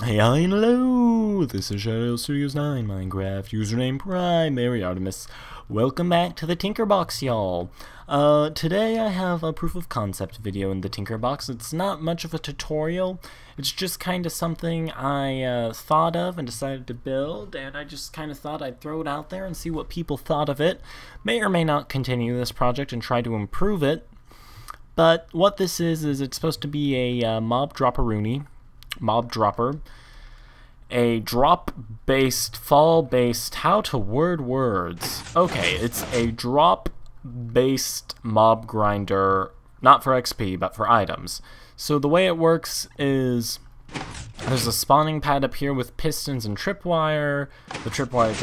Hey, hello! This is Shadow Studios 9 Minecraft, username Primary Artemis. Welcome back to the Tinkerbox, y'all. Today I have a proof of concept video in the Tinkerbox. It's not much of a tutorial, it's just kind of something I thought of and decided to build, and I just kind of thought I'd throw it out there and see what people thought of it. May or may not continue this project and try to improve it, but what this is it's supposed to be a mob dropper, a drop-based, fall-based, how to word words. Okay, it's a drop-based mob grinder, not for XP, but for items. So the way it works is there's a spawning pad up here with pistons and tripwire. The tripwire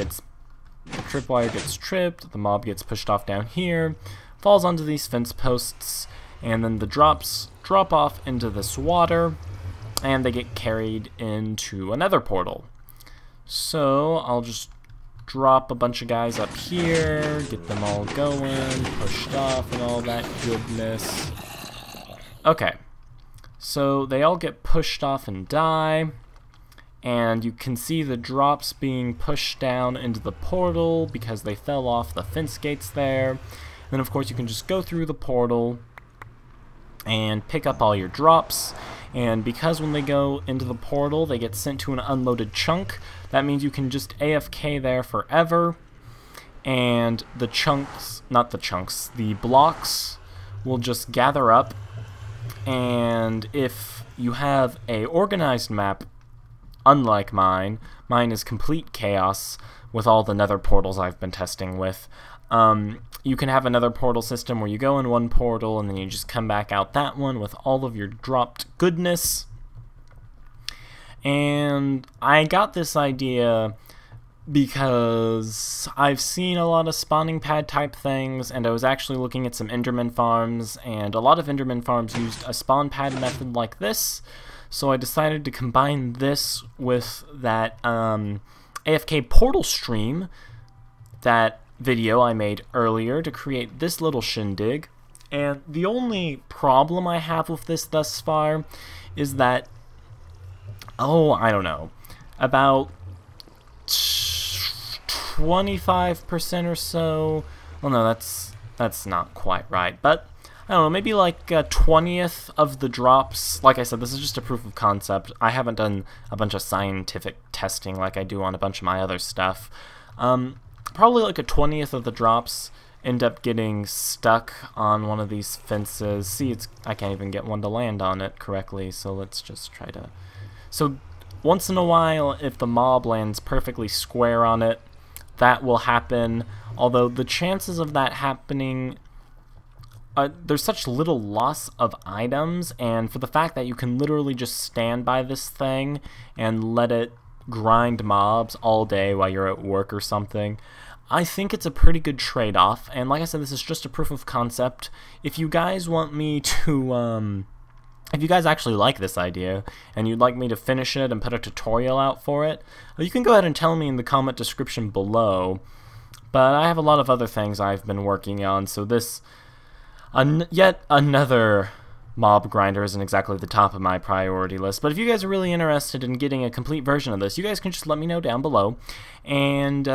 gets tripped, the mob gets pushed off down here, falls onto these fence posts, and then the drops drop off into this water, and they get carried into a Nether portal. So I'll just drop a bunch of guys up here, get them all going, pushed off and all that goodness. Okay, so they all get pushed off and die, and you can see the drops being pushed down into the portal because they fell off the fence gates there. Then of course you can just go through the portal and pick up all your drops. And because when they go into the portal they get sent to an unloaded chunk, that means you can just AFK there forever, and the blocks will just gather up. And if you have a organized map, unlike mine is complete chaos with all the Nether portals I've been testing with. You can have another portal system where you go in one portal and then you just come back out that one with all of your dropped goodness. And I got this idea because I've seen a lot of spawning pad type things, and I was actually looking at some Enderman farms, and a lot of Enderman farms used a spawn pad method like this. So I decided to combine this with that AFK portal stream, that video I made earlier, to create this little shindig. And the only problem I have with this thus far is that, I don't know, about 25% or so, well no, that's not quite right, but I don't know, maybe like a 20th of the drops. Like I said, this is just a proof of concept. I haven't done a bunch of scientific testing like I do on a bunch of my other stuff. Probably like a 20th of the drops end up getting stuck on one of these fences. See, I can't even get one to land on it correctly, so let's just try to... So once in a while, if the mob lands perfectly square on it, that will happen, although the chances of that happening... there's such little loss of items, and for the fact that you can literally just stand by this thing and let it grind mobs all day while you're at work or something, I think it's a pretty good trade-off. And like I said, this is just a proof of concept. If you guys want me to, if you guys actually like this idea and you'd like me to finish it and put a tutorial out for it, you can go ahead and tell me in the comment description below. But I have a lot of other things I've been working on, so this yet another mob grinder isn't exactly the top of my priority list. But if you guys are really interested in getting a complete version of this, you guys can just let me know down below. And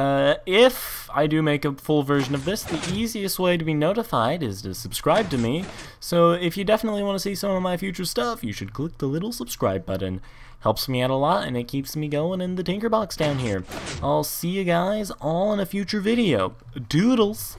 if I do make a full version of this, the easiest way to be notified is to subscribe to me. So if you definitely want to see some of my future stuff, you should click the little subscribe button. Helps me out a lot, and it keeps me going in the Tinkerbox down here. I'll see you guys all in a future video. Doodles!